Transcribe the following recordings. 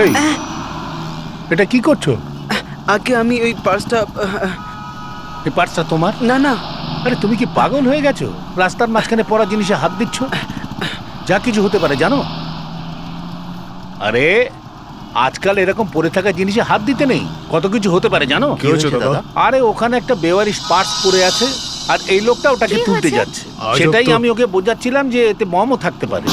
এই এটা কি করছো? আগে আমি ওই পার্সটা। এই পার্সটা তোমার? না না। আরে তুমি কি পাগল হয়ে গেছো? রাস্তার মাঝখানে পড়া জিনিসে হাত দিচ্ছ? যা কিছু হতে পারে জানো? আরে আজকাল এরকম পড়ে থাকা জিনিসে হাত দিতে নেই, কত কিছু হতে পারে জানো? কি হয়েছে দাদা? আরে ওখানে একটা বেওয়ারিশ পার্স পড়ে আছে আর এই লোকটা ওটাকে তুলতে যাচ্ছে। সেটাই আমি ওকে বোঝাচ্ছিলাম যে এতে বমও থাকতে পারে।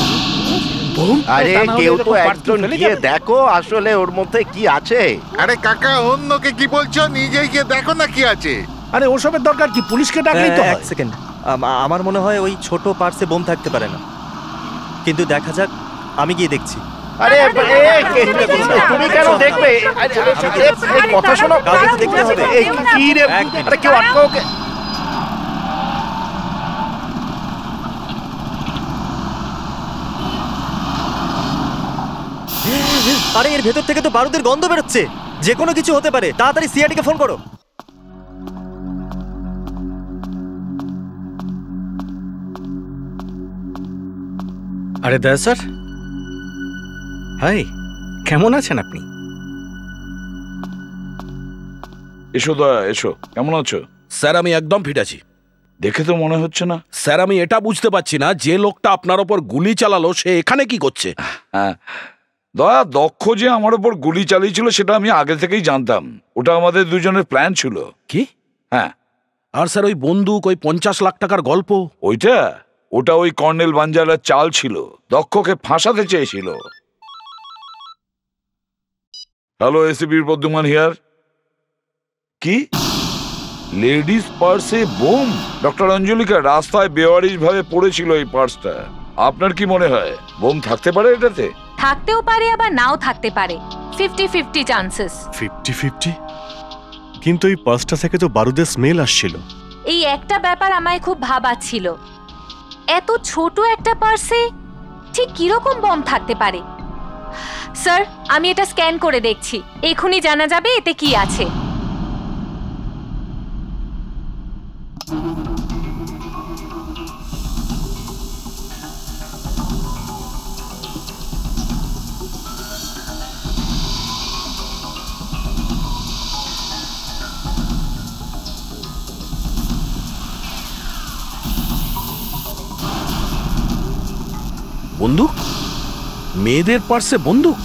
আরে কেউ তো একজন গিয়ে দেখো আসলে ওর মধ্যে কি আছে। আরে কাকা অন্যকে কি বলছো, নিজে গিয়ে দেখো না কি আছে। আরে ওসবের দরকার কি, পুলিশকে ডাকলেই তো হয়। এক সেকেন্ড, আমার মনে হয় ওই ছোট পার্সে বোম থাকতে পারে না, কিন্তু দেখা যাক, আমি গিয়ে দেখছি। আরে তুমি কেন দেখবে? কথা শোনো, কাউকে তো দেখতে হবে। কি রে, আরে কেউ আটকাও ওকে। আরে এর ভেতর থেকে তো বারুদের গন্ধ বেরোচ্ছে, যে কোনো কিছু হতে পারে। তাড়াতাড়ি সিআইডিকে ফোন করো। আরে দয়া স্যার, হাই, কেমন আছেন আপনি? এসো দয়া, এসো। কেমন আছো? স্যার আমি একদম ফিট আছি। দেখে তো মনে হচ্ছে না। স্যার আমি এটা বুঝতে পারছি না, যে লোকটা আপনার ওপর গুলি চালালো সে এখানে কি করছে? হ্যাঁ দয়া, দক্ষ যে আমার ওপর গুলি চালিয়েছিল সেটা আমি আগে থেকেই জানতাম। ওটা আমাদের দুজনের প্ল্যান ছিল। কি? হ্যাঁ। আর স্যার ওই বন্দুক, ওই 50 লাখ টাকার গল্প, ওটা ওই কর্নেল বাঞ্জালের চাল ছিল। দক্ষকে ফাঁসাতে চেয়েছিল। হ্যালো, এসিপির বর্ধমান হিয়ার। কি? লেডিস পার্সে বোম? ডক্টর অঞ্জলিকা রাস্তায় বেওয়ারিশ ভাবে পড়েছিল এই পার্সটা। আপনার কি মনে হয় বোম থাকতে পারে এটাতে? থাকতেও পারে আবার নাও থাকতে পারে, 50-50 চান্সেস। 50-50? কিন্তু এই পার্সটা থেকে তো বারুদের স্মেল আসছিল। এই একটা ব্যাপার আমায় খুব ভাবাচ্ছিল, এত ছোট একটা পার্সে ঠিক কিরকম বম থাকতে পারে। স্যার আমি এটা স্ক্যান করে দেখছি, এখনই জানা যাবে এতে কি আছে। বন্দুক? মেয়েদের পার্সে বন্দুক?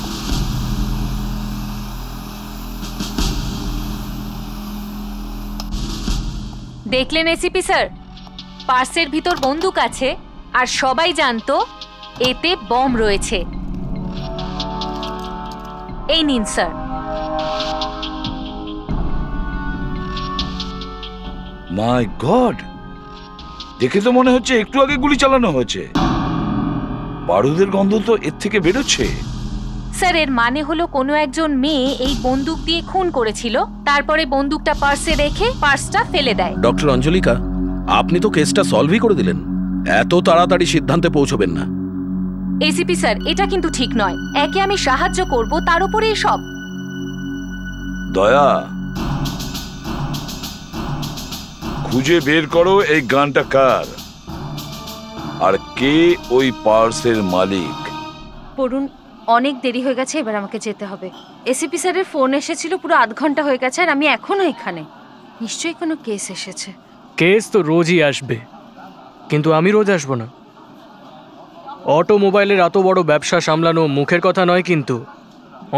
দেখলেন এসিপি স্যার, পার্সের ভিতর বন্দুক আছে আর সবাই জানতো এতে বম রয়েছে। এই নিন স্যার। মাই গড, দেখে তো মনে হচ্ছে একটু আগে গুলি চালানো হয়েছে। বারুদের গন্ধ তো এর থেকে বেরোচ্ছে। স্যার এর মানে হলো কোনো একজন মেয়ে এই বন্দুক দিয়ে খুন করেছিল, তারপরে বন্দুকটা পার্সে রেখে পার্সটা ফেলে দেয়। ডক্টর অঞ্জলিকা, আপনি তো কেসটা সলভই করে দিলেন, এত তাড়াতাড়ি সিদ্ধান্তে পৌঁছবেন না। এসিপি স্যার এটা কিন্তু ঠিক নয়, একে আমি সাহায্য করব তার উপরে সব। দয়া, খুঁজে বের করো এই গানটা কার আর কে ওই পার্সের মালিক। পড়ুন, অনেক দেরি হয়ে গেছে, এবার আমাকে যেতে হবে। এসিপি স্যারের ফোন এসেছিল, পুরো আধ ঘন্টা হয়ে গেছে আর আমি এখনো এখানে। নিশ্চয়ই কোনো কেস এসেছে। কেস তো রোজই আসবে, কিন্তু আমি রোজ আসবো না। অটোমোবাইলের এত বড় ব্যবসা সামলানো মুখের কথা নয়, কিন্তু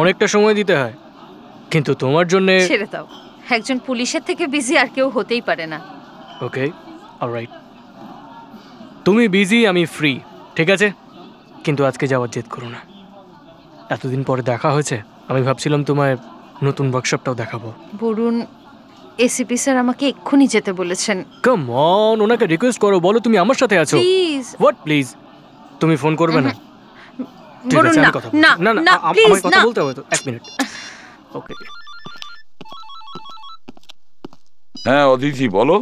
অনেকটা সময় দিতে হয়। কিন্তু তোমার জন্য ছেড়ে দাও, একজন পুলিশের থেকে বিজি আর কেউ হতেই পারে না। ওকে, অলরাইট, তুমি বিজি, আমি ফ্রি, ঠিক আছে? কিন্তু আজকে যাওয়ার জেদ করো না। এতদিন পরে দেখা হয়েছে, আমি ভাবছিলাম তোমায় নতুন ওয়ার্কশপটাও দেখাবো। বরুণ, এসিপি স্যার আমাকে এক্ষুনি যেতে বলেছেন। কাম অন, ওনাকে রিকোয়েস্ট করো, বলো তুমি আমার সাথে আছো। প্লিজ। What please? তুমি ফোন করবে না? বরুণ না, না না না, প্লিজ কথা বলতে হবে তো, এক মিনিট। ওকে। হ্যাঁ অদিতি বলো।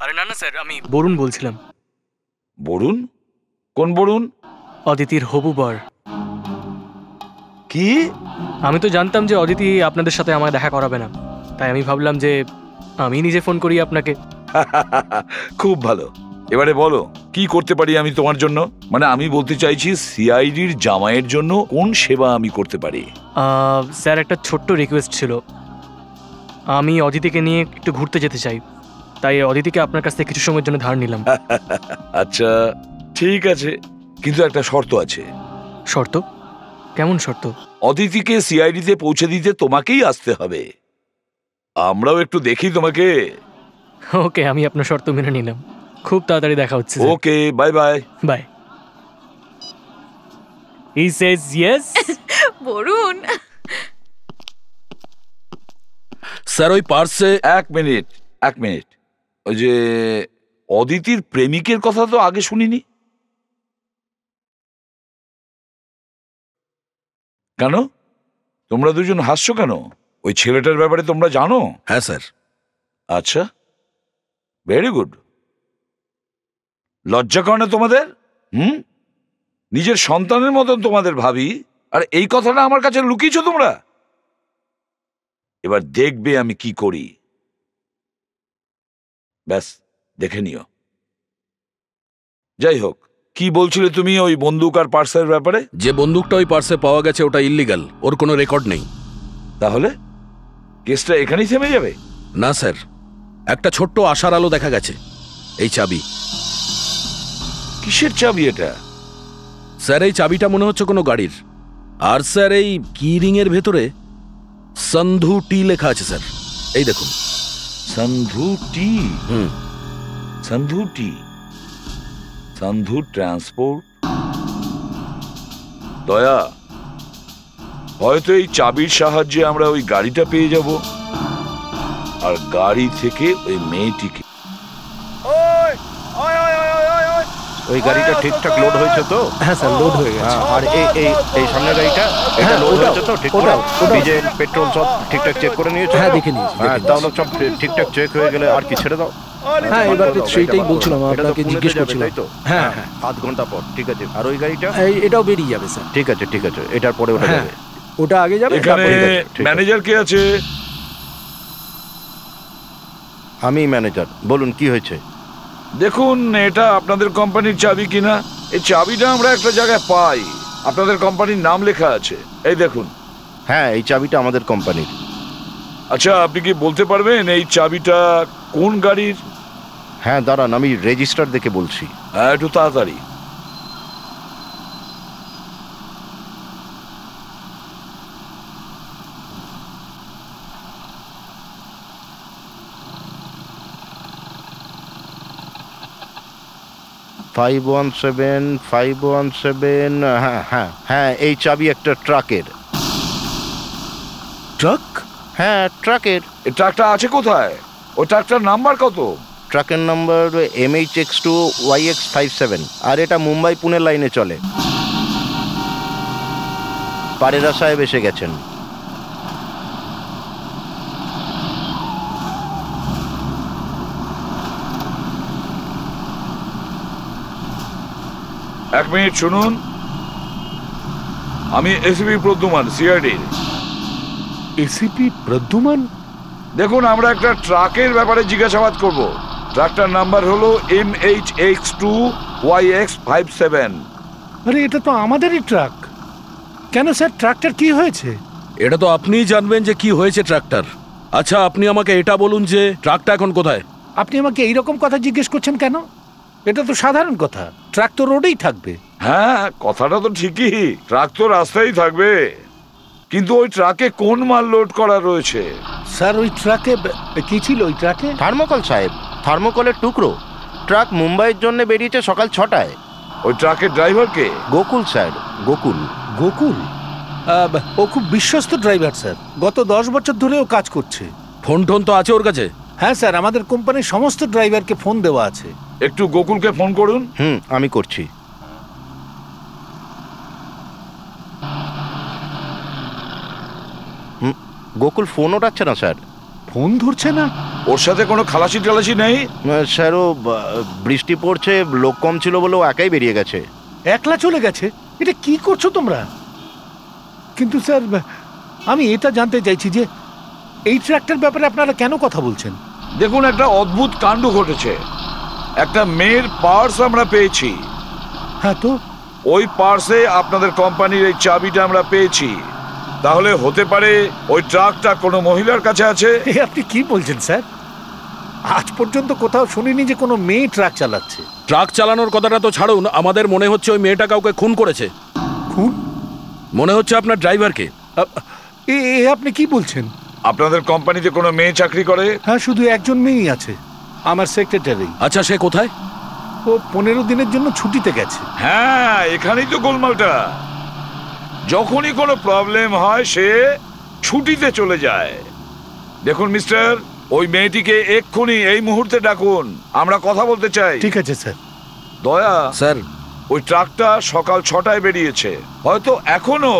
আরে না না স্যার, আমি বরুণ বলছিলাম। বরুণ? কোন বরুণ? অদিতির হবু বর। কি? আমি তো জানতাম যে অদিতি আপনাদের সাথে আমায় দেখা করাবে না, তাই আমি ভাবলাম যে আমি নিজে ফোন করি আপনাকে। খুব ভালো, এবারে বলো কি করতে পারি আমি তোমার জন্য, মানে আমি বলতে চাইছি সিআইডির জামাইয়ের জন্য কোন সেবা আমি করতে পারি। স্যার একটা ছোট্ট রিকোয়েস্ট ছিল, আমি অদিতিকে নিয়ে একটু ঘুরতে যেতে চাই, তাই অদিতিকে আপনার কাছ থেকে কিছু সময়ের জন্য ধার নিলাম। আচ্ছা ঠিক আছে, কিন্তু একটা শর্ত আছে। শর্ত? কেমন শর্ত? অদিতিকে সিআইডিতে পৌঁছে দিতে তোমাকেই আসতে হবে, আমরাও একটু দেখি তোমাকে। ওকে, আমি আপনার শর্ত মেনে নিলাম। খুব তাড়াতাড়ি দেখা হচ্ছে। Okay, bye bye. Bye. He says yes. Barun, sir ওই পার্সে এক মিনিট। ওই যে অদিতির প্রেমিকের কথা তো আগে শুনিনি, কেন তোমরা দুজন হাসছো কেন? ওই ছেলেটার ব্যাপারে তোমরা জানো? হ্যাঁ স্যার। আচ্ছা, ভেরি গুড। লজ্জা করে না তোমাদের? নিজের সন্তানের মতন তোমাদের ভাবি, আর এই কথাটা আমার কাছে লুকিয়েছো তোমরা। এবার দেখবে আমি কি করি, ব্যাস দেখে নিও। যাই হোক, কি বলছিলে তুমি ওই বন্দুক আর পার্সের ব্যাপারে? যে বন্দুকটা ওই পার্সে পাওয়া গেছে ওটা ইল্লিগাল, ওর কোনো রেকর্ড নেই। তাহলে কেসটা এখানেই থেমে যাবে? না স্যার, একটা ছোট্ট আশার আলো দেখা গেছে। এই চাবি। কিসের চাবি এটা? স্যার এই চাবিটা মনে হচ্ছে কোনো গাড়ির। আর স্যার এই কি রিং এর ভেতরে সন্ধু টি লেখা আছে স্যার, এই দেখুন। সন্ধু টি? সন্ধু টি, সন্ধু ট্রান্সপোর্ট। দয়া, হয়তো এই চাবির সাহায্যে আমরা ওই গাড়িটা পেয়ে যাব, আর গাড়ি থেকে ওই মেয়েটিকে। ওই গাড়িটা ঠিকঠাক লোড হয়েছে তো? হ্যাঁ স্যার, লোড হয়ে গেছে। আর এই সামনের গাড়িটা এটা লোড হয়েছে তো? ঠিক করে ডিজেল পেট্রোল সব ঠিকঠাক চেক করে নিয়েছো? হ্যাঁ, দেখে নিয়েছি। হ্যাঁ, তাহলে সব ঠিকঠাক চেক হয়ে গেলে আর কি ছেড়ে দাও। হ্যাঁ, এবার সেইটাই বলছিলাম, আপনাকে জিজ্ঞেস করছিলাম। তাই তো? হ্যাঁ, আধ ঘন্টা পর। ঠিক আছে, আর ওই গাড়িটা? এটাও বেরিয়ে যাবে স্যার। ঠিক আছে, এটার পরে ওটা যাবে। ওটা আগে যাবে। এখানে ম্যানেজার কে আছে? আমি ম্যানেজার। বলুন কি হয়েছে? দেখুন, এটা আপনাদের কোম্পানির চাবি কিনা? এই চাবিটা আমরা একটা জায়গায় পাই, আপনাদের কোম্পানির নাম লেখা আছে, এই দেখুন। হ্যাঁ, এই চাবিটা আমাদের কোম্পানির। আচ্ছা, আপনি কি বলতে পারবেন এই চাবিটা কোন গাড়ির? হ্যাঁ দাঁড়ান, আমি রেজিস্টার দেখে বলছি। হ্যাঁ, একটু তাড়াতাড়ি। ফাইভ 517। হ্যাঁ, এই চাবি একটা ট্রাকের। ট্রাক? হ্যাঁ, ট্রাকের। এই ট্রাকটা আছে কোথায়? ওই ট্রাকটার নাম্বার কত? ট্রাকের নাম্বার MHX2 YX57, আর এটা মুম্বাই পুনে লাইনে চলে। পারেরা সাহেব এসে গেছেন। এক মিনিট শুনুন, আমি ACP Pradyuman, CID. ACP Pradyuman? দেখুন, আমরা একটা ট্রাকের ব্যাপারে জিজ্ঞাসাবাদ করব। ট্রাকটার নাম্বার হলো MHX2 YX57। আরে, এটা তো আমাদেরই ট্রাক। কেন স্যার, ট্রাকটার কি হয়েছে? এটা তো আপনিই জানবেন যে কি হয়েছে ট্রাকটার। আচ্ছা, আপনি আমাকে এটা বলুন যে ট্রাকটা এখন কোথায়? আপনি আমাকে এইরকম কথা জিজ্ঞেস করছেন কেন? এটা তো সাধারণ কথা, ট্রাক তো রোডেই থাকবে। হ্যাঁ, কথাটা তো ঠিকই, ট্রাক তো রাস্তায় থাকবে, কিন্তু ওই ট্রাকে কোন মাল লোড করা রয়েছে? স্যার, ওই ট্রাকে কি ছিল? ওই ট্রাকে থার্মোকল সাহেব, থার্মোকলের টুকরো। ট্রাক মুম্বাইয়ের জন্য বেরিয়েছে সকাল 6টায়। ওই ট্রাকের ড্রাইভার কে? গোকুল স্যার, গোকুল। গোকুল? ও খুব বিশ্বস্ত ড্রাইভার স্যার, গত 10 বছর ধরে ও কাজ করছে। ফোন টোন তো আছে ওর কাছে? হ্যাঁ স্যার, আমাদের কোম্পানির সমস্ত ড্রাইভারকে ফোন দেওয়া আছে। একটু গোকুলকে ফোন করুন। আমি করছি। গোকুল ফোন ওঠাচ্ছে না স্যার। ফোন ধরছে না? ওর সাথে কোনো খালাসি টালাসি নেই? স্যার, ও বৃষ্টি পড়ছে, লোক কম ছিল বলে ও একাই বেরিয়ে গেছে। একলা চলে গেছে? এটা কি করছো তোমরা? কিন্তু স্যার, আমি এটা জানতে চাইছি যে এই ট্রাকটার ব্যাপারে আপনারা কেন কথা বলছেন? দেখুন, একটা অদ্ভুত কাণ্ড ঘটেছে। একটা মেয়ের পার্স আমরা পেয়েছি। হ্যাঁ তো ওই পার্সে আপনাদের কোম্পানির এই চাবিটা আমরা পেয়েছি। তাহলে হতে পারে ওই ট্রাকটা কোনো মহিলার কাছে আছে। আপনি কি বলছেন স্যার? আজ পর্যন্ত কোথাও শুনিনি যে কোনো মেয়ে ট্রাক চালাচ্ছে। ট্রাক চালানোর কথাটা তো ছাড়ুন, আমাদের মনে হচ্ছে ওই মেয়েটা কাউকে খুন করেছে। খুন? মনে হচ্ছে আপনার ড্রাইভারকে। আপনি কি বলছেন? আপনাদের কোম্পানিতে কোনো মেয়ে চাকরি করে? হ্যাঁ, শুধু একজন মেয়েই আছে, আমার সেক্রেটারি। আচ্ছা, সে কোথায়? ও 15 দিনের জন্য ছুটিতে গেছে। হ্যাঁ, এখানেই তো গোলমালটা। যখনই কোনো প্রবলেম হয় সে ছুটিতে চলে যায়। দেখুন মিস্টার, ওই মেয়েটিকে এক্ষুনি এই মুহূর্তে ডাকুন, আমরা কথা বলতে চাই। ঠিক আছে স্যার। দয়া স্যার, ওই ট্রাকটা সকাল 6টায় বেরিয়েছে, হয়তো এখনো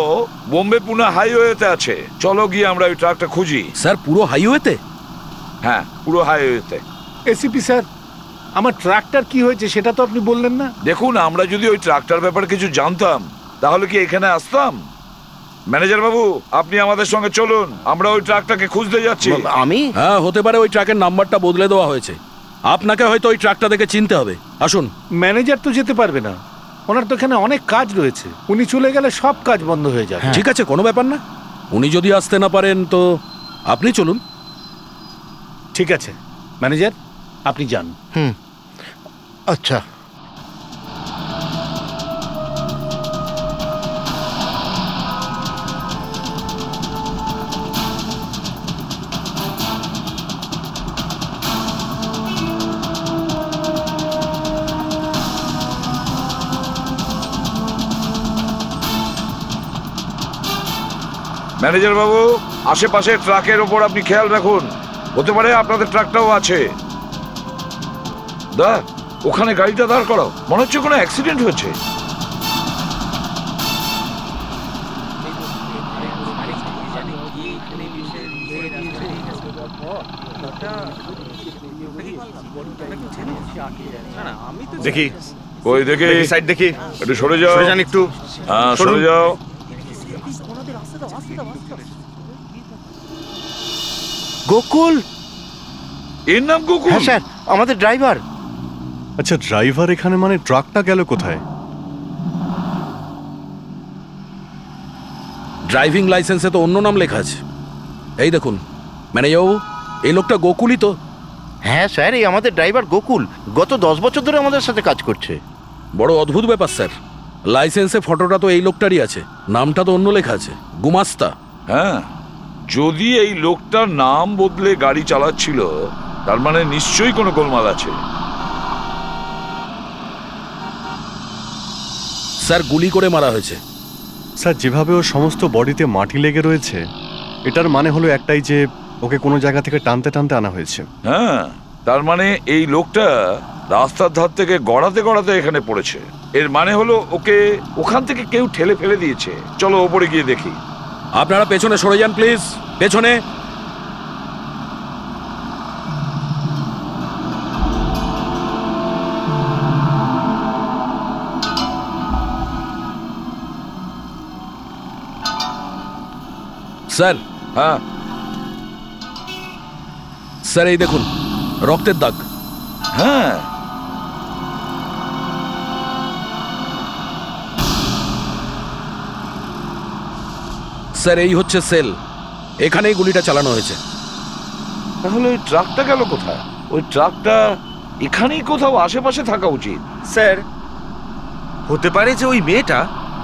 বোম্বে পুনা হাইওয়েতে আছে। চলো গিয়ে আমরা ওই ট্রাকটা খুঁজি। স্যার, পুরো হাইওয়েতে? হ্যাঁ, পুরো হাইওয়েতে। এসিপি স্যার, আমার ট্রাকটার কি হয়েছে সেটা তো আপনি বললেন না। দেখুন, আমরা যদি ওই ট্রাকটার ব্যাপারে কিছু জানতাম তাহলে কি এখানে আসতাম? ম্যানেজার বাবু, আপনি আমাদের সঙ্গে চলুন, আমরা ওই ট্রাকটাকে খুঁজতে যাচ্ছি। আমি? হ্যাঁ, হতে পারে ওই ট্রাকের নাম্বারটা বদলে দেওয়া হয়েছে। আপনাকে হয়তো ওই ট্রাকটা দেখে চিনতে হবে। আসুন। ম্যানেজার তো যেতে পারবে না, ওনার তো এখানে অনেক কাজ রয়েছে। উনি চলে গেলে সব কাজ বন্ধ হয়ে যাবে। ঠিক আছে, কোনো ব্যাপার না। উনি যদি আসতে না পারেন তো আপনি চলুন। ঠিক আছে ম্যানেজার, আপনি যান। আচ্ছা। ম্যানেজার বাবু, আশেপাশে ট্রাকের ওপর আপনি খেয়াল রাখুন, হতে পারে আপনাদের ট্রাকটাও আছে। দা, ওখানে গাড়িটা দাঁড় করাও, মনে হচ্ছে কোনো অ্যাক্সিডেন্ট হয়েছে। দেখি ওই দেখি, সাইড দেখি, একটু সরে যাও। সরে যান একটু। হ্যাঁ, সরে যাও। গোকুল? এর নাম গোকুল? হ্যাঁ স্যার, আমাদের ড্রাইভার। আচ্ছা, ড্রাইভার এখানে মানে ট্রাকটা গেল কোথায়? ড্রাইভিং লাইসেন্সে তো অন্য নাম লেখা আছে। এই দেখুন ম্যানেজারবাবু, এই লোকটা গোকুলই তো। হ্যাঁ স্যার, এই আমাদের ড্রাইভার গোকুল গত 10 বছর ধরে আমাদের সাথে কাজ করছে। বড় অদ্ভুত ব্যাপার স্যার, লাইসেন্সে ফটোটা তো এই লোকটারই আছে, নামটা তো অন্য লেখা আছে, গুমাস্তা। হ্যাঁ, যদি এই লোকটার নাম বদলে গাড়ি চালাচ্ছিল তার মানে নিশ্চয়ই কোনো গোলমাল আছে। স্যার, গুলি করে মারা হয়েছে। স্যার, যেভাবে ওর সমস্ত বডিতে মাটি লেগে রয়েছে, এটার মানে হলো একটাই যে ওকে কোনো জায়গা থেকে টানতে টানতে আনা হয়েছে। হ্যাঁ, তার মানে এই লোকটা রাস্তার ধার থেকে গড়াতে গড়াতে এখানে পড়েছে। এর মানে হলো ওকে ওখান থেকে কেউ ঠেলে ফেলে দিয়েছে। চলো ওপরে গিয়ে দেখি। আপনারা পেছনে সরে যান প্লিজ, পেছনে। স্যার। হ্যাঁ স্যার, এই দেখুন রক্তের দাগ। হ্যাঁ, স্যার, এই হচ্ছে সেল, এখানেই গুলিটা চালানো হয়েছে। তাহলে ওই ট্রাকটা গেল কোথায়? ওই ট্রাকটা এখানেই কোথাও আশেপাশে থাকা উচিত। স্যার, হতে পারে যে ওই মেয়েটা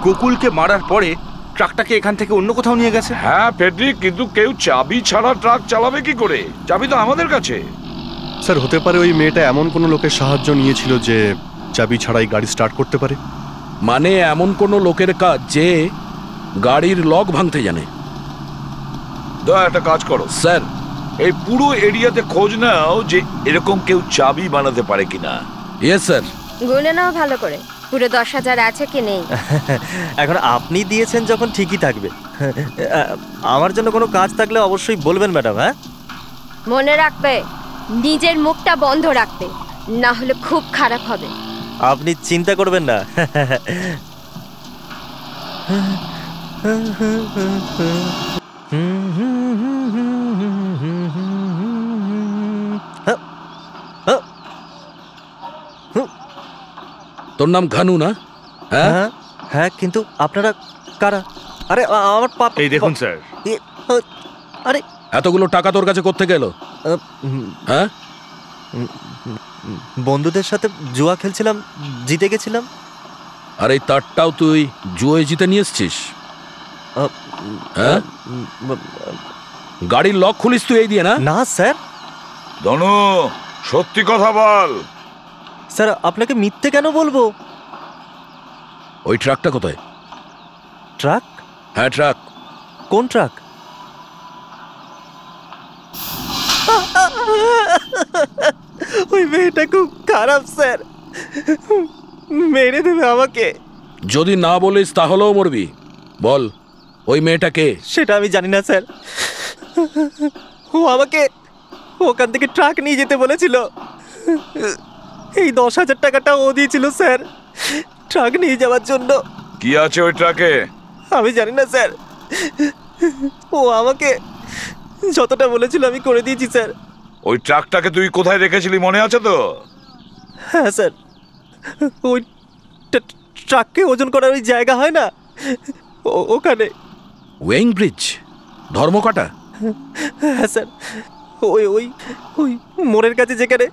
গোকুলকে মারার পরে ট্রাকটাকে এখান থেকে অন্য কোথাও নিয়ে গেছে। হ্যাঁ ফেডরিক, কিন্তু কেউ চাবি ছাড়া ট্রাক চালাবে কি করে? চাবি তো আমাদের কাছে। স্যার, হতে পারে ওই মেয়েটা এমন কোনো লোকের সাহায্য নিয়েছিল যে চাবি ছাড়াই গাড়ি স্টার্ট করতে পারে। মানে এমন কোনো লোকের কাজ যে গাড়ির লক ভাঙতে জানে। দয়া, একটা কাজ করো স্যার, এই পুরো এরিয়াতে খোঁজ নাও যে এরকম কেউ চাবি বানাতে পারে কিনা। Yes sir. গুনে নাও ভালো করে, পুরো 10,000 আছে কি নেই। এখন আপনি দিয়েছেন যখন ঠিকই থাকবে। আমার জন্য কোনো কাজ থাকলে অবশ্যই বলবেন ম্যাডাম। হ্যাঁ, মনে রাখবে, নিজের মুখটা বন্ধ রাখবে, না হলে খুব খারাপ হবে। আপনি চিন্তা করবেন না। তোর নাম ঘানু না? হ্যাঁ হ্যাঁ হ্যাঁ, কিন্তু আপনারা কারা? আরে আমার পাপ। এই দেখুন স্যার, আরে এতগুলো টাকা তোর কাছে কোত্থেকে এলো? হ্যাঁ, বন্ধুদের সাথে জুয়া খেলছিলাম, জিতে গেছিলাম। আর এই তারটাও তুই জুয়োয় জিতে নিয়ে এসছিস? হ্যাঁ, গাড়ির লক খুলিস তুই এই দিয়ে না? না স্যার। ধনু, সত্যি কথা বল। স্যার আপনাকে মিথ্যে কেন বলবো? ওই ট্রাকটা কোথায়? ট্রাক? হ্যাঁ ট্রাক। কোন ট্রাক? ওই মেয়েটা খুব খারাপ স্যার, মেরে দেবে আমাকে। যদি না বলিস তাহলেও মরবি। বল, ওই মেয়েটা কে? সেটা আমি জানি না স্যার। ও আমাকে ওখান থেকে ট্রাক নিয়ে যেতে বলেছিল। এই 10,000 টাকাটা ও দিয়েছিল স্যার ট্রাক নিয়ে যাওয়ার জন্য। কি আছে ওই ট্রাকে? আমি জানি না স্যার, ও আমাকে যতটা বলেছিল আমি করে দিয়েছি স্যার। ওই ট্রাকটাকে তুই কোথায় রেখেছিলি মনে আছে তো? হ্যাঁ স্যার, ওই ট্রাককে ওজন করার ওই জায়গা হয় না, ওখানে। ওয়েইং ব্রিজ, ধর্মকাটা? হ্যাঁ স্যার, ওই ওই ওই মোড়ের কাছে যেখানে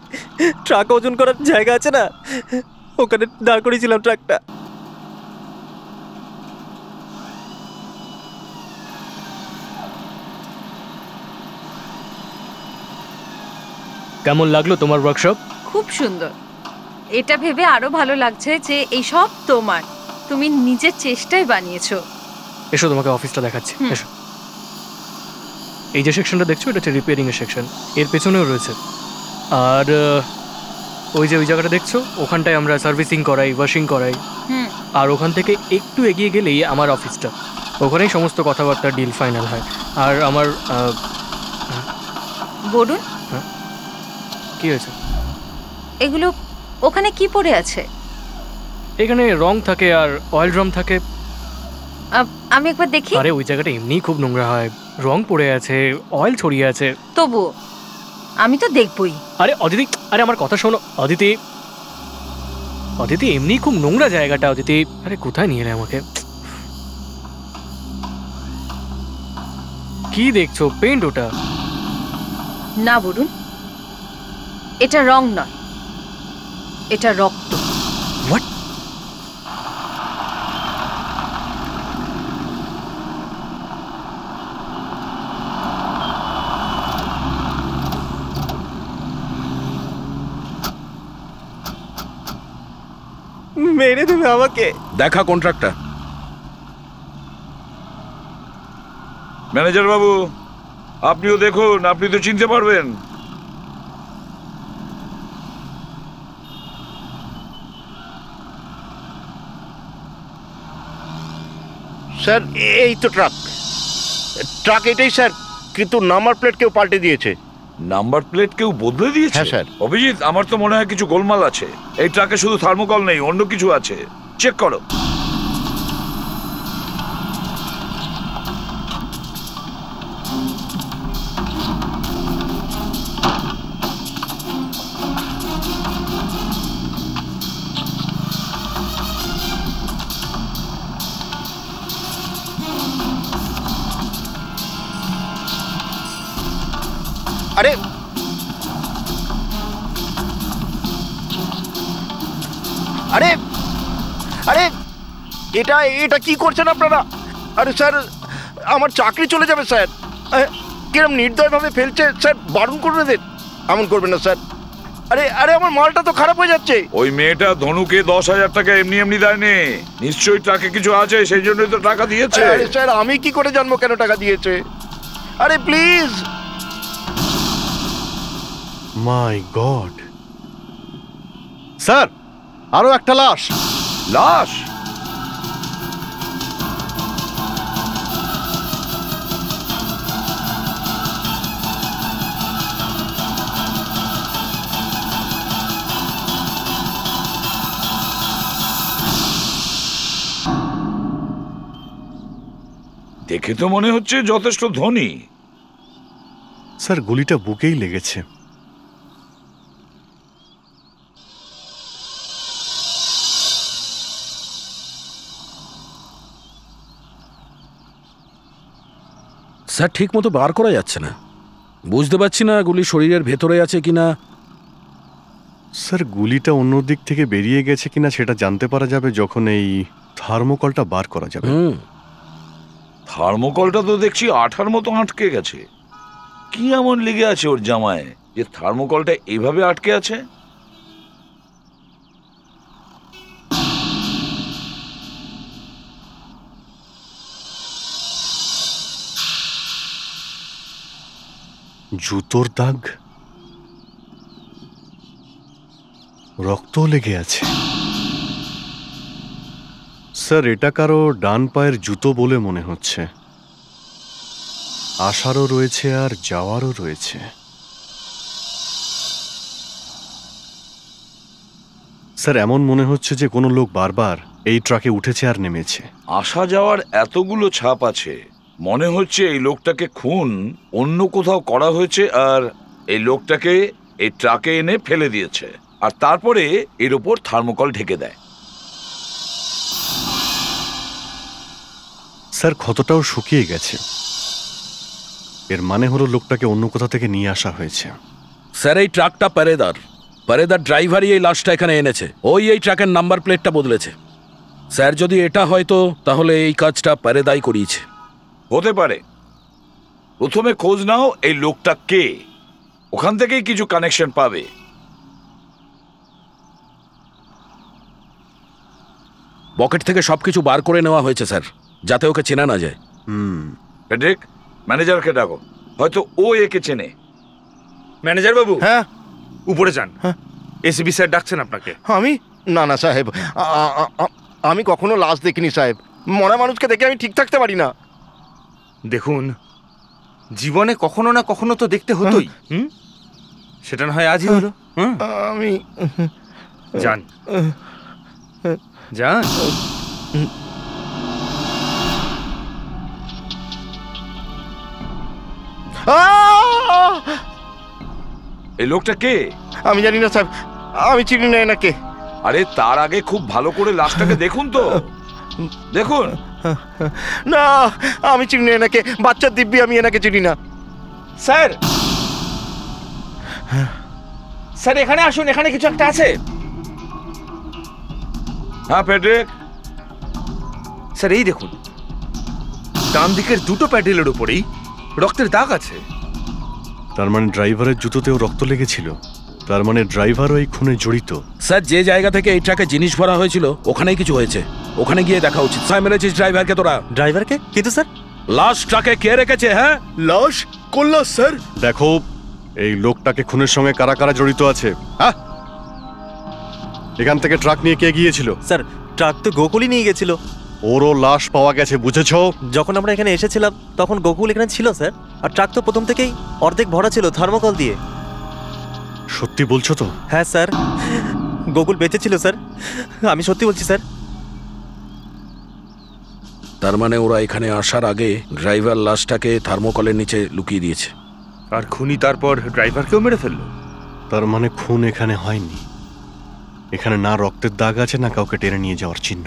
ট্রাক ওজন করার জায়গা আছে না, ওখানে দাঁড় করেছিলাম ট্রাকটা। কেমন লাগলো তোমার ওয়ার্কশপ? খুব সুন্দর। এটা ভেবে আরো ভালো লাগছে যে এই সব তোমার, তুমি নিজের চেষ্টায় বানিয়েছো। এসো তোমাকে অফিসটা দেখাচ্ছি, এসো। এই যে সেকশনটা দেখছো, এটা হচ্ছে রিপেয়ারিং এর সেকশন, এর পেছনেও রয়েছে। আর ওই যে ওই জায়গাটা দেখছো, ওখানটায় আমরা সার্ভিসিং করাই, ওয়াশিং করাই। আর ওখান থেকে একটু এগিয়ে গেলেই আমার অফিসটা, ওখানেই সমস্ত কথাবার্তা ডিল ফাইনাল হয়। আর আমার বলুন কি হয়েছে? এগুলো ওখানে কি পড়ে আছে? এখানে রং থাকে আর অয়েল ড্রাম থাকে। আমি একবার দেখি। আরে ওই জায়গাটা এমনিই খুব নোংরা হয়, রং পড়ে আছে, অয়েল ছড়িয়ে আছে। তবু আমি তো দেখবই। আরে অদিতি, আরে আমার কথা শোনো। অদিতি, অদিতি এমনিই খুব নোংরা জায়গাটা। অদিতি, আরে কোথায় নিয়ে এলে আমাকে? কি দেখছো? পেন্ট ওটা? না বলুন, এটা রং নয়, এটা রক্ত। হোয়াট? মেরে দেবে আমাকে। দেখা কন্ট্রাক্টটা। ম্যানেজার বাবু, আপনিও দেখুন, আপনি তো চিনতে পারবেন। স্যার এই তো ট্রাক, ট্রাক এটাই স্যার, কিন্তু নাম্বার প্লেট কেউ পাল্টে দিয়েছে। নাম্বার প্লেট কেউ বদলে দিয়েছে? হ্যাঁ স্যার। অভিজিৎ, আমার তো মনে হয় কিছু গোলমাল আছে। এই ট্রাকে শুধু থার্মোকল নেই, অন্য কিছু আছে, চেক করো। আরে আরে আরে এটা এটা কি করছেন আপনারা? আরে স্যার, আমার চাকরি চলে যাবে স্যার। কিরম নির্দয়ভাবে ফেলছে স্যার, বারণ করে দেন। এমন করবেন না স্যার। আরে আরে আমার মালটা তো খারাপ হয়ে যাচ্ছে। ওই মেয়েটা ধনুকে 10,000 টাকা এমনি এমনি দেয়নি, নিশ্চয়ই ট্রাকে কিছু আছে, সেই জন্যই তো টাকা দিয়েছে। আরে স্যার, আমি কি করে জানবো কেন টাকা দিয়েছে? আরে প্লিজ। মাই গড স্যার, আরো একটা লাশ। লাশ? দেখে তো মনে হচ্ছে যথেষ্ট ধনী। স্যার গুলিটা বুকেই লেগেছে। স্যার ঠিক মতো বার করা যাচ্ছে না, বুঝতে পারছি না গুলি শরীরের ভেতরে আছে কিনা। স্যার গুলিটা অন্য দিক থেকে বেরিয়ে গেছে কিনা সেটা জানতে পারা যাবে যখন এই থার্মোকলটা বার করা যাবে। থার্মোকলটা তো দেখছি আঠার মতো আটকে গেছে। কি এমন লেগে আছে ওর জামায় যে থার্মোকলটা এইভাবে আটকে আছে? জুতোর দাগ, রক্ত লেগে আছে। স্যার এটা কারো ডান পায়ের জুতো বলে মনে হচ্ছে। আসারও রয়েছে আর যাওয়ারও রয়েছে। স্যার এমন মনে হচ্ছে যে কোনো লোক বারবার এই ট্রাকে উঠেছে আর নেমেছে। আসা যাওয়ার এতগুলো ছাপ আছে, মনে হচ্ছে এই লোকটাকে খুন অন্য কোথাও করা হয়েছে আর এই লোকটাকে এই ট্রাকে এনে ফেলে দিয়েছে আর তারপরে এর উপর থার্মোকল ঢেকে দেয়। স্যার ক্ষতটাও শুকিয়ে গেছে, এর মানে হলো লোকটাকে অন্য কোথা থেকে নিয়ে আসা হয়েছে। স্যার এই ট্রাকটা পারেদার ড্রাইভারই এই লাশটা এখানে এনেছে। ওই এই ট্রাকের নাম্বার প্লেটটা বদলেছে। স্যার যদি এটা হয়তো তাহলে এই কাজটা পারেদাই করিয়েছে। হতে পারে। প্রথমে খোঁজ নাও এই লোকটা কে, ওখান থেকেই কিছু কানেকশন পাবে। পকেট থেকে সবকিছু বার করে নেওয়া হয়েছে স্যার, যাতে ওকে চেনা না যায়। ফেডরিক, ম্যানেজারকে ডাকো, হয়তো ও একে চেনে। ম্যানেজার বাবু, হ্যাঁ উপরে যান। এসিবি স্যার ডাকছেন আপনাকে। আমি না না সাহেব, আমি কখনো লাশ দেখিনি সাহেব। মরা মানুষকে দেখে আমি ঠিক থাকতে পারি না। দেখুন, জীবনে কখনো না কখনো তো দেখতে হতোই। সেটা না হয় আজই হলো। আমি যান যান। এই লোকটা কে? আমি জানি না সাহেব, আমি চিনি না এনাকে। আরে তার আগে খুব ভালো করে লাশটাকে দেখুন তো, দেখুন। না, আমি চিনি না এনাকে। বাচ্চার দিব্যি আমি এনাকে চিনি না। স্যার, স্যার এখানে আসুন, এখানে কিছু একটা আছে। হ্যাঁ ফেডরিক। স্যার এই দেখুন, ডান দিকের দুটো প্যাডেলের উপরেই রক্তের দাগ আছে। তার মানে ড্রাইভারের জুতোতেও রক্ত লেগেছিল। তার মানে ড্রাইভারও এই খুনে জড়িত। স্যার যে জায়গা থেকে এই ট্রাকে জিনিস ভরা হয়েছিল ওখানেই কিছু হয়েছে, ওখানে গিয়ে দেখা উচিত। স্যার মেরেছিস ড্রাইভারকে তোরা? ড্রাইভারকে? কিন্তু স্যার লাশ ট্রাকে কে রেখেছে? হ্যাঁ লাশ কোন লাশ স্যার? দেখো এই লোকটাকে খুনের সঙ্গে কারা কারা জড়িত আছে। হ্যাঁ, এখান থেকে ট্রাক নিয়ে কে গিয়েছিল? স্যার ট্রাক তো গোকুলই নিয়ে গেছিল। ওরও লাশ পাওয়া গেছে, বুঝেছো? যখন আমরা এখানে এসেছিলাম তখন গোকুল এখানে ছিল স্যার। আর ট্রাক তো প্রথম থেকেই অর্ধেক ভরা ছিল থার্মোকল দিয়ে। সত্যি বলছো তো? হ্যাঁ স্যার, গোকুল বেঁচে ছিল স্যার, আমি সত্যি বলছি স্যার। তার মানে ওরা এখানে আসার আগে ড্রাইভার লাশটাকে থার্মোকলের নিচে লুকিয়ে দিয়েছে আর খুনি তারপর ড্রাইভারকেও মেরে ফেললো। তার মানে খুন এখানে হয়নি। এখানে না রক্তের দাগ আছে না কাউকে টেনে নিয়ে যাওয়ার চিহ্ন।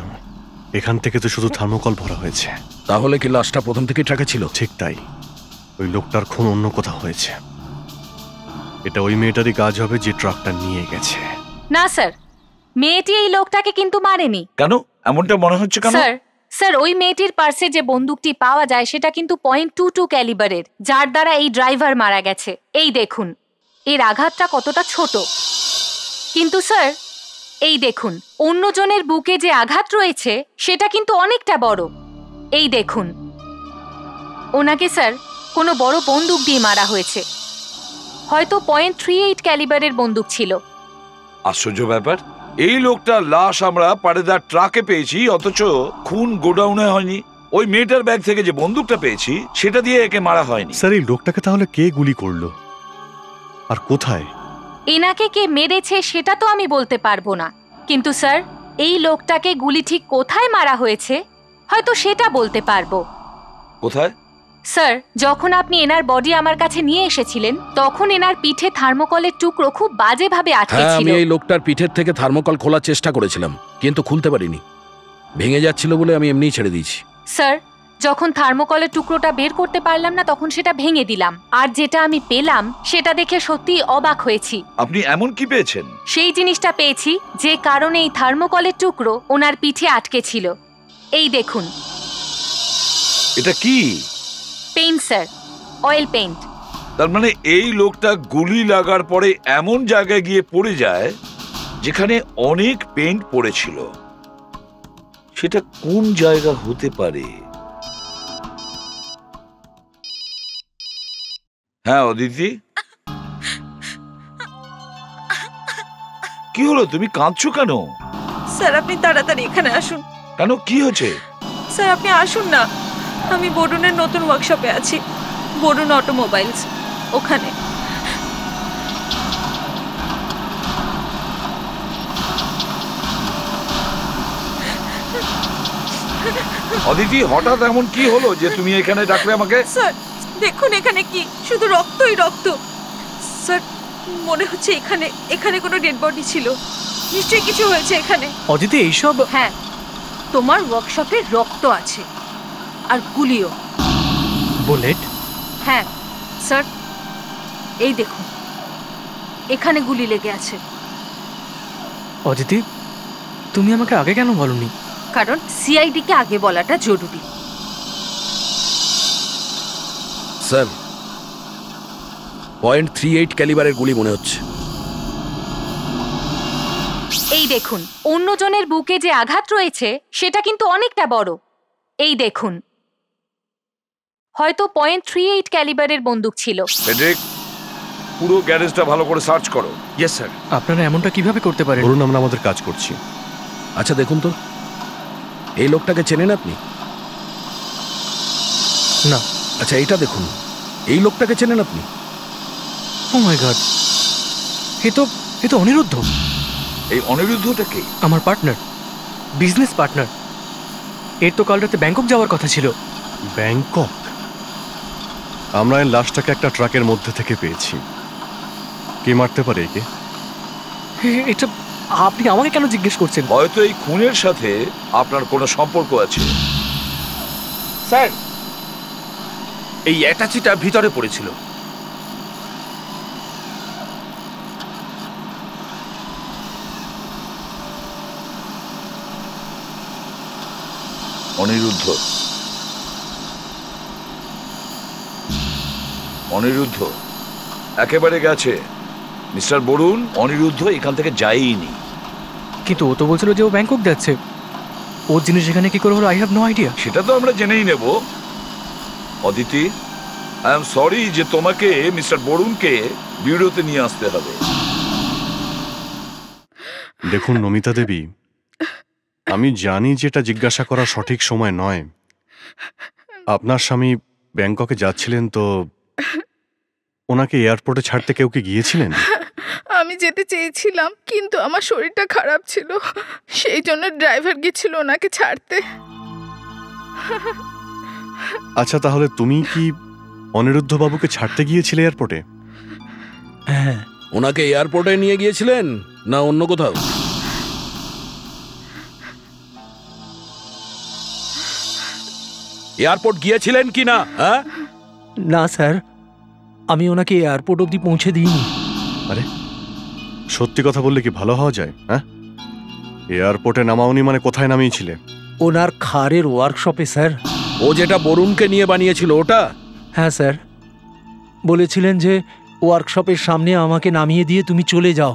এখান থেকে তো শুধু থার্মোকল ভরা হয়েছে। তাহলে কি লাশটা প্রথম থেকেই ট্রাকে ছিল? ঠিক তাই। ওই লোকটার খুন অন্য কোথাও হয়েছে। এটা ওই মেয়েটারই কাজ হবে যে ট্রাকটা নিয়ে গেছে। না স্যার, মেয়েটি এই লোকটাকে কিন্তু মারেনি। কেন এমনটা মনে হচ্ছে কেন? স্যার ওই মেয়েটির পার্সে যে বন্দুকটি পাওয়া যায় সেটা কিন্তু .22 ক্যালিবারের, যার দ্বারা এই ড্রাইভার মারা গেছে। এই দেখুন এর আঘাতটা কতটা ছোট। কিন্তু স্যার এই দেখুন অন্যজনের বুকে যে আঘাত রয়েছে সেটা কিন্তু অনেকটা বড়। এই দেখুন ওনাকে স্যার কোনো বড় বন্দুক দিয়ে মারা হয়েছে, হয়তো .38 ক্যালিবারের বন্দুক ছিল। আশ্চর্য ব্যাপার, এই লোকটার লাশ আমরা পারেদার ট্রাকে পেয়েছি, অথচ খুন গোডাউনে হয়নি। ওই মেয়েটার ব্যাগ থেকে যে বন্দুকটা পেয়েছি সেটা দিয়ে একে মারা হয়নি। স্যার এই লোকটাকে তাহলে কে গুলি করলো আর কোথায়? এনাকে কে মেরেছে সেটা তো আমি বলতে পারবো না, কিন্তু স্যার এই লোকটাকে গুলি ঠিক কোথায় মারা হয়েছে হয়তো সেটা বলতে পারবো। কোথায়? স্যার যখন আপনি এনার বডি আমার কাছে নিয়ে এসেছিলেন তখন এনার পিঠে থার্মোকলের টুকরো খুব বাজেভাবে আটকে হ্যাঁ, ছিল। আমি এই লোকটার পিঠের থেকে থার্মোকল খোলার চেষ্টা করেছিলাম কিন্তু খুলতে পারিনি, ভেঙে যাচ্ছিল বলে আমি এমনিই ছেড়ে দিয়েছি। স্যার যখন থার্মোকলের টুকরোটা বের করতে পারলাম না তখন সেটা ভেঙে দিলাম, আর যেটা আমি পেলাম সেটা দেখে সত্যিই অবাক হয়েছি। আপনি এমন কি পেয়েছেন? সেই জিনিসটা পেয়েছি যে কারণে এই থার্মোকলের টুকরো ওনার পিঠে আটকে ছিল। এই দেখুন। এটা কি? Paint sir, oil paint. তার মানে এই লোকটা গুলি লাগার পরে এমন জায়গায় গিয়ে পড়ে যায় যেখানে অনেক পেইন্ট পড়েছিল। সেটা কোন জায়গা হতে পারে? হ্যাঁ অদিতি, কি হলো? তুমি কাঁদছো কেন? স্যার আপনি তাড়াতাড়ি এখানে আসুন। কেন, কি হয়েছে? স্যার আপনি আসুন না, আমি বরুণের নতুন ওয়ার্কশপে আছি, বরুণ অটোমোবাইলস, ওখানে। অদিতি, হঠাৎ এমন কি হলো যে তুমি এখানে ডাকলে আমাকে? স্যার দেখুন এখানে কি, শুধু রক্তই রক্ত। স্যার মনে হচ্ছে এখানে এখানে কোনো ডেড বডি ছিল, নিশ্চয়ই কিছু হয়েছে এখানে। অদিতি এইসব? হ্যাঁ, তোমার ওয়ার্কশপে রক্ত আছে আর গুলিও। বুলেট? হ্যাঁ স্যার, এই দেখুন এখানে গুলি লেগে আছে। অদিতি তুমি আমাকে আগে কেন বলনি? কারণ সিআইডি কে আগে বলাটা জরুরি। স্যার, .38 ক্যালিবারের গুলি মনে হচ্ছে। এই দেখুন, অন্যজনের বুকে যে আঘাত রয়েছে সেটা কিন্তু অনেকটা বড়। এই দেখুন, হয়তো .38 ক্যালিবারের বন্দুক ছিল। ফেডরিক, পুরো গ্যারেজটা ভালো করে সার্চ করো। Yes sir. আপনারা এমনটা কিভাবে করতে পারেন? বলুন, আমরা আমাদের কাজ করছি। আচ্ছা দেখুন তো, এই লোকটাকে চেনেন আপনি? না। আচ্ছা এটা দেখুন, এই লোকটাকে চেনেন আপনি? ও মাই গড, এ তো অনিরুদ্ধ। এই অনিরুদ্ধটা কে? আমার পার্টনার, বিজনেস পার্টনার। এর তো কাল রাতে ব্যাংকক যাওয়ার কথা ছিল। ব্যাংকক? আমরা এই লাশটাকে একটা ট্রাকের মধ্যে থেকে পেয়েছি। কে মারতে পারে একে? এটা আপনি আমাকে কেন জিজ্ঞেস করছেন? হয়তো এই খুনের সাথে আপনার কোনো সম্পর্ক আছে। স্যার, এই অ্যাটাচিটা ভিতরে পড়েছিল। অনিরুদ্ধ, অনিরুদ্ধ একেবারে গেছে। মিস্টার বরুণ, অনিরুদ্ধ এখান থেকে যায়নি। কিন্তু ও তো বলছিল যে ও ব্যাংকক যাচ্ছে। ওর জিনিস এখানে কি করে হলো, আই হ্যাভ নো আইডিয়া। সেটা তো আমরা জেনেই নেব। অদিতি, আই এম সরি যে তোমাকে মিস্টার বরুণকে বিউরোতে নিয়ে আসতে হবে। দেখুন নমিতা দেবী, আমি জানি যে এটা জিজ্ঞাসা করা সঠিক সময় নয়। আপনার স্বামী ব্যাংককে যাচ্ছিলেন, তো ওনাকে এয়ারপোর্টে ছাড়তে কেউ কি গিয়েছিলেন? আমি যেতে চেয়েছিলাম, কিন্তু আমার শরীরটা খারাপ ছিল, সেই জন্য ড্রাইভার গিয়েছিল ওনাকে ছাড়তে। আচ্ছা, তাহলে তুমি কি অনিরুদ্ধ বাবুকে ছাড়তে গিয়েছিলে এয়ারপোর্টে? হ্যাঁ। ওনাকে এয়ারপোর্টে নিয়ে গিয়েছিলেন না অন্য কোথাও? এয়ারপোর্ট গিয়েছিলেন কি না? হ্যাঁ না স্যার, আমি ওনাকে এয়ারপোর্ট অবধি পৌঁছে দিইনি। আরে সত্যি কথা বললে কি ভালো হওয়া যায়? হ্যাঁ, এয়ারপোর্টে নামাওনি মানে কোথায় নামিয়েছিলে? ওনার খারের ওয়ার্কশপে স্যার। ও যেটা বরুণকে নিয়ে বানিয়েছিল ওটা? হ্যাঁ স্যার, বলেছিলেন যে ওয়ার্কশপের সামনে আমাকে নামিয়ে দিয়ে তুমি চলে যাও।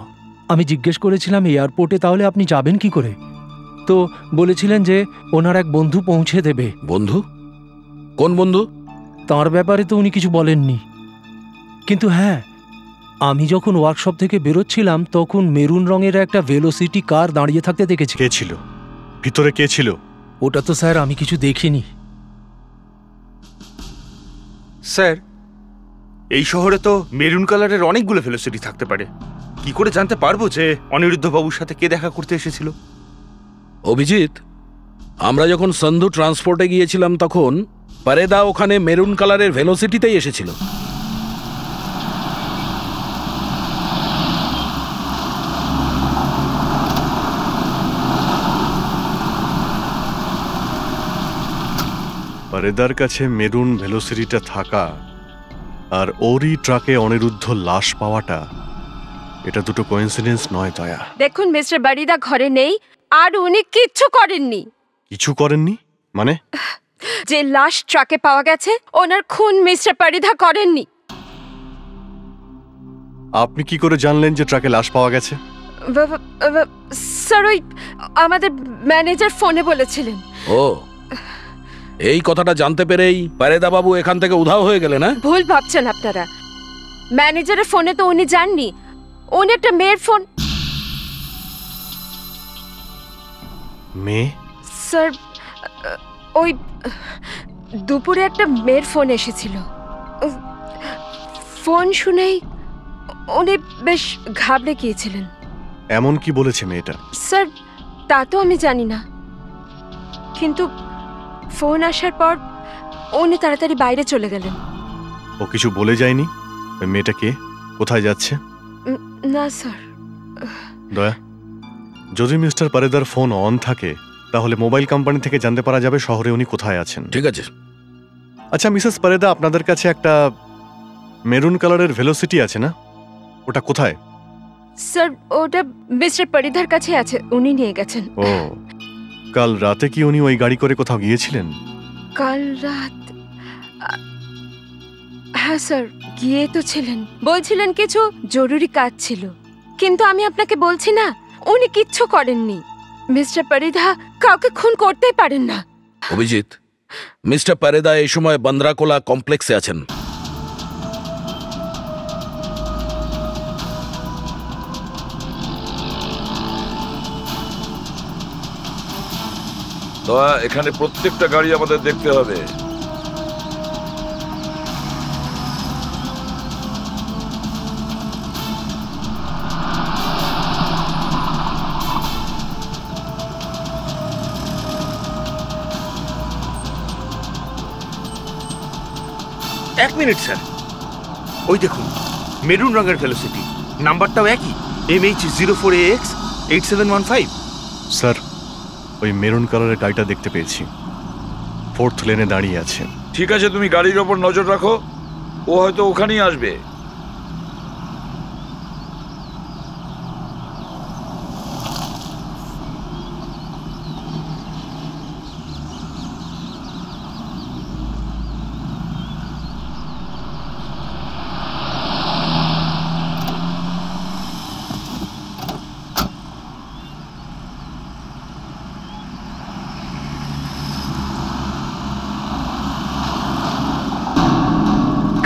আমি জিজ্ঞেস করেছিলাম এয়ারপোর্টে তাহলে আপনি যাবেন কি করে, তো বলেছিলেন যে ওনার এক বন্ধু পৌঁছে দেবে। বন্ধু? কোন বন্ধু? তার ব্যাপারে তো উনি কিছু বলেননি, কিন্তু হ্যাঁ, আমি যখন ওয়ার্কশপ থেকে বেরোচ্ছিলাম তখন মেরুন রঙের একটা ভেলোসিটি কার দাঁড়িয়ে থাকতে দেখেছি। কে ছিল ভিতরে? কে ছিল? ওটা তো স্যার আমি কিছু দেখিনি। স্যার, এই শহরে তো মেরুন কালারের অনেকগুলো ভেলোসিটি থাকতে পারে। কি করে জানতে পারবো যে অনিরুদ্ধ বাবুর সাথে কে দেখা করতে এসেছিল? অভিজিৎ, আমরা যখন সন্ধু ট্রান্সপোর্টে গিয়েছিলাম তখন পারেদা ওখানে মেরুন কালারের ভেলোসিটিতেই এসেছিল। পারেদার কাছে মেরুন ভেলোসিটিটা থাকা আর ওরই ট্রাকে অনিরুদ্ধ লাশ পাওয়াটা, এটা দুটো কোইন্সিডেন্স নয় দয়া। দেখুন মিস্টার বারিদা ঘরে নেই, আর উনি কিচ্ছু করেননি। কিছু করেননি মানে? যে লাশ ট্রাকে পাওয়া গেছে, ওনার খুন মিস্টার বারিদা করেননি। আপনি কি করে জানলেন যে ট্রাকে লাশ পাওয়া গেছে? স্যার, ওই আমাদের ম্যানেজার ফোনে বলেছিলেন। ও, এই কথাটা জানতে পেরেই পারেদা বাবু এখান থেকে উধাও হয়ে গেলেন। না, ভুল ভাবছেন আপনারা। ম্যানেজারের ফোনে তো উনি যাননি, উনি একটা মেয়ের ফোন। মেয়ে? স্যার, ওই দুপুরে একটা মেয়ের ফোন এসেছিল। ফোন শুনেই উনি বেশ ঘাবড়ে গিয়েছিলেন। এমন কি বলেছে মেয়েটা? স্যার, তা তো আমি জানি না, কিন্তু ফোন আসার পর উনি তাড়াতাড়ি বাইরে চলে গেলেন। ও কিছু বলে যায়নি? ওই মেয়েটা কে, কোথায় যাচ্ছে? না স্যার। দয়া, যদি মিস্টার পারেদার ফোন অন থাকে তাহলে মোবাইল কোম্পানি থেকে জানতে পারা যাবে শহরে উনি কোথায় আছেন। ঠিক আছে। আচ্ছা মিসেস পারেদা, আপনাদের কাছে একটা মেরুন কালারের ভেলোসিটি আছে না, ওটা কোথায়? স্যার, ওটা মিস্টার পারিদার কাছে আছে, উনি নিয়ে গেছেন। ও, কাল রাতে কি উনি ওই গাড়ি করে কোথাও গিয়েছিলেন? কাল রাত? হ্যাঁ স্যার, গিয়ে তো ছিলেন। বলছিলেন কিছু জরুরি কাজ ছিল, কিন্তু আমি আপনাকে বলছি না, উনি কিচ্ছু করেননি। মিস্টার পারিদা কাউকে খুন করতেই পারেন না। অভিজিৎ, মিস্টার পারেদা এই সময় বান্দ্রাকোলা কমপ্লেক্সে আছেন। দয়া, এখানে প্রত্যেকটা গাড়ি আমাদের দেখতে হবে। এক মিনিট স্যার, ওই দেখুন মেরুন রঙের ভেলোসিটি, নাম্বারটাও একই, MH04AX 8715। স্যার, ওই মেরুন কালারের গাড়িটা দেখতে পেয়েছি, 4th লেনে দাঁড়িয়ে আছে। ঠিক আছে, তুমি গাড়ির ওপর নজর রাখো, ও হয়তো ওখানেই আসবে।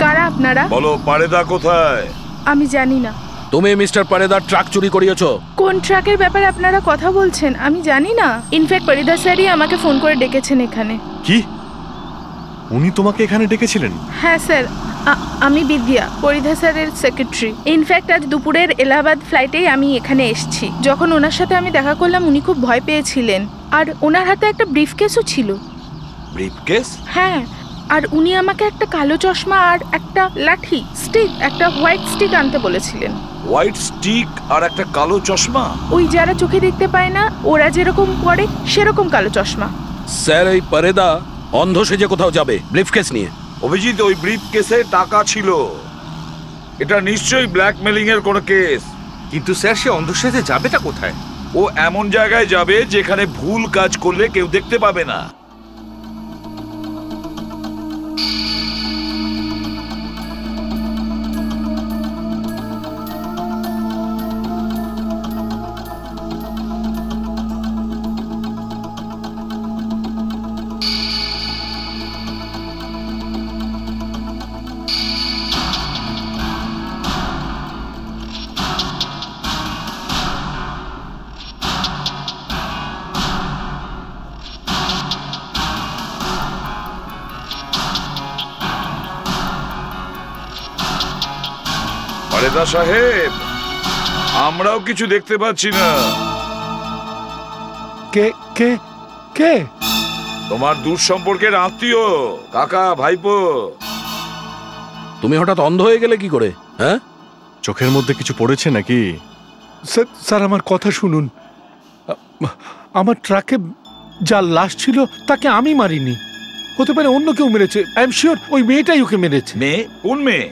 কারা আপনারা? বলো, পারেদা কোথায়? আমি জানি না। তুমি মিস্টার পারেদার ট্রাক চুরি করিয়েছো। কোন ট্রাকের ব্যাপারে আপনারা কথা বলছেন আমি জানি না। ইনফ্যাক্ট পারিদা স্যারই আমাকে ফোন করে ডেকেছেন এখানে। কি? উনি তোমাকে এখানে ডেকেছিলেন? হ্যাঁ স্যার, আমি বিদ্যা, পরিধা স্যারের সেক্রেটারি। ইনফ্যাক্ট আজ দুপুরের এলাহাবাদ ফ্লাইটেই আমি এখানে এসেছি। যখন ওনার সাথে আমি দেখা করলাম উনি খুব ভয় পেয়েছিলেন, আর ওনার হাতে একটা ব্রিফকেসও ছিল। ব্রিফকেস? হ্যাঁ, আর উনি আমাকে একটা কালো চশমা আর একটা লাঠি স্টিক, একটা হোয়াইট স্টিক আনতে বলেছিলেন। হোয়াইট স্টিক আর একটা কালো চশমা? ওই যারা চোখে দেখতে পায় না, ওরা যেরকম পরে সেরকম কালো চশমা। স্যার, এই পারেদা অন্ধ সেজে কোথাও যাবে ব্রিফকেস নিয়ে? অভিজিৎ, ওই ব্রিফকেসে টাকা ছিল, এটা নিশ্চয়ই ব্ল্যাকমেলিং এর কোনো কেস। কিন্তু স্যার, সে অন্ধ সেজে যাবেটা কোথায়? ও এমন জায়গায় যাবে যেখানে ভুল কাজ করলে কেউ দেখতে পাবে না। পারেদা সাহেব, আমরাও কিছু দেখতে পাচ্ছি না। কে কে কে? তোমার দূর সম্পর্কের আত্মীয়, কাকা, ভাইপো। তুমি হঠাৎ অন্ধ হয়ে গেলে কি করে? হ্যাঁ, চোখের মধ্যে কিছু পড়েছে নাকি? স্যার, আমার কথা শুনুন। আমার ট্রাকে যা লাশ ছিল তাকে আমি মারিনি। হতে পারে অন্য কেউ মেরেছে। আই এম শিওর ওই মেয়েটাই ওকে মেরেছে। মেয়ে? কোন মেয়ে?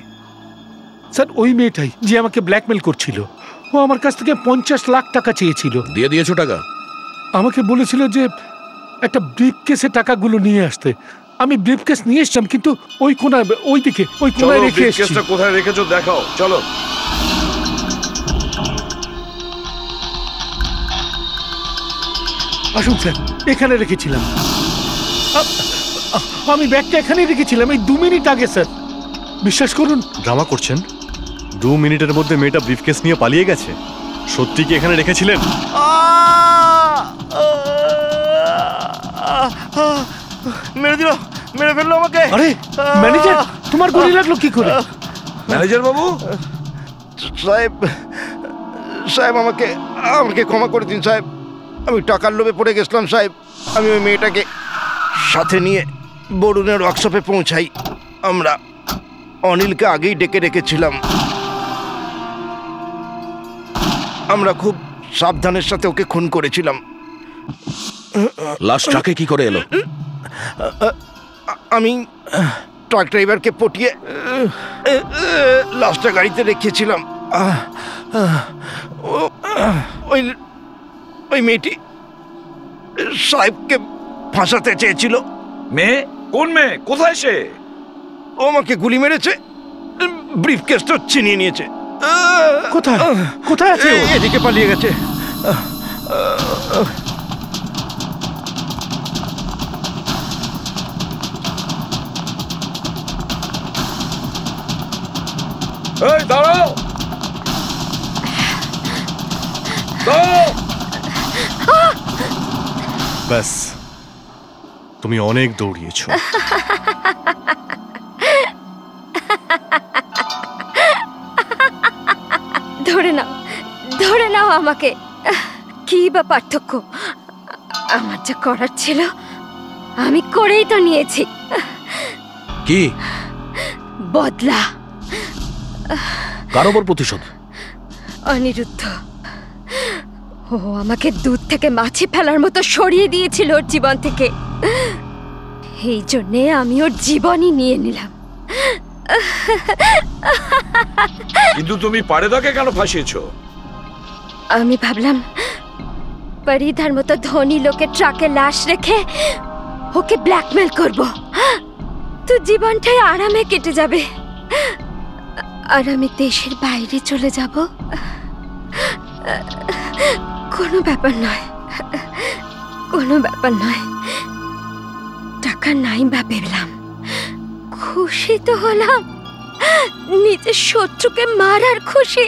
স্যার ওই মেয়েটাই যে আমাকে ব্ল্যাকমেল করছিল। ও আমার কাছ থেকে 50 লাখ টাকা চেয়েছিল। দিয়ে দিয়েছো টাকা? আমাকে বলেছিল যে একটা ব্রিফকেসে টাকাগুলো নিয়ে আসতে। আমি ব্রিফকেস নিয়ে এসেছিলাম, কিন্তু ওই কোনায়, ওই দিকে, ওই কোনায় রেখে এসেছি। ব্রিফকেসটা কোথায় রেখেছো দেখাও, চলো। আসুন স্যার, এখানে রেখেছিলাম। আমি ব্যাগটা এখানেই রেখেছিলাম এই 2 মিনিট আগে স্যার। বিশ্বাস করুন। ড্রামা করছেন? 2 মিনিটের মধ্যে মেয়েটা ব্রিফকেস নিয়ে পালিয়ে গেছে? সত্যি কি এখানে রেখেছিলেন? মেরে দিল, মেরে ফেললো আমাকে। আরে ম্যানেজার, তোমার গুলি লাগলো কি করে? ম্যানেজার বাবু, সাহেব, সাহেব আমাকে আমাকে ক্ষমা করে দিন সাহেব। আমি টাকার লোভে পড়ে গেছিলাম সাহেব। আমি ওই মেয়েটাকে সাথে নিয়ে বরুণের ওয়ার্কশপে পৌঁছাই। আমরা অনিলকে আগেই ডেকে রেখেছিলাম। আমরা খুব সাবধানের সাথে ওকে খুন করেছিলাম। লাশ ট্রাকে কি করে এলো? আমি ট্রাক ড্রাইভারকে পটিয়ে লাশটা গাড়িতে রেখেছিলাম। ওই ওই মেয়েটি সাহেবকে ফাঁসাতে চেয়েছিল। মেয়ে? কোন মেয়ে? কোথায় সে? ও আমাকে গুলি মেরেছে, ব্রিফকেসটা ছিনিয়ে নিয়েছে। কোথায় কোথায় আছে? এদিকে পালিয়ে গেছে। এই দাঁড়াও, ব্যাস, তুমি অনেক দৌড়িয়েছো। ধরে নাও, ধরে নাও আমাকে। কি বা পার্থক্য? আমার যা করার ছিল আমি করেই তো নিয়েছি। কি বদলা? কার ওপর প্রতিশোধ? অনিরুদ্ধ, ও আমাকে দুধ থেকে মাছি ফেলার মতো সরিয়ে দিয়েছিল ওর জীবন থেকে। এই জন্যে আমি ওর জীবনই নিয়ে নিলাম। কিন্তু তুমি পারেদাকে কেন ফাঁসিয়েছো? আমি ভাবলাম পরিধার মতো ধনী লোকের ট্রাকে লাশ রেখে ওকে ব্ল্যাকমেল করব, তো জীবনটাই আরামে কেটে যাবে। আর আমি দেশের বাইরে চলে যাব। কোনো ব্যাপার নয়, কোনো ব্যাপার নয়। টাকা নাই বা পেলাম, খুশি তো হলাম। নিজের শত্রুকে মারার খুশি।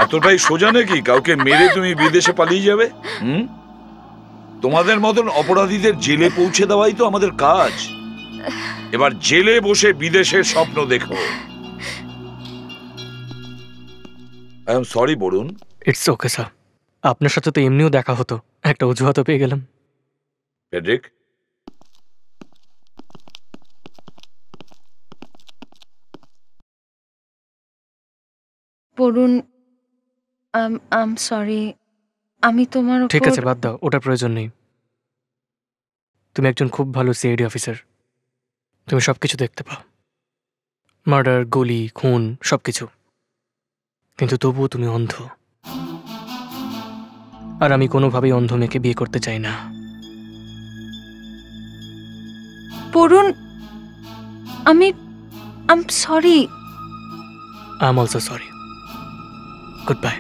এতটাই সোজা নাকি কাউকে মেরে তুমি বিদেশে পালিয়ে যাবে? তোমাদের মতন অপরাধীদের জেলে পৌঁছে দেওয়াই তো আমাদের কাজ। এবার জেলে বসে বিদেশের স্বপ্ন দেখো। I am sorry Varun. It's okay sir, আপনার সাথে তো এমনিও দেখা হতো, একটা অজুহাতও পেয়ে গেলাম। ফেডরিক, বরুণ, আম সরি, আমি তোমার ঠিক উপর- আছে, বাদ দাও, ওটার প্রয়োজন নেই। তুমি একজন খুব ভালো সিআইডি অফিসার, তুমি সবকিছু দেখতে পাও, মার্ডার, গুলি, খুন, সবকিছু। কিন্তু তবুও তুমি অন্ধ, আর আমি কোনোভাবেই অন্ধ মেয়েকে বিয়ে করতে চাই না। Barun, I'm sorry. I am also sorry. Good by.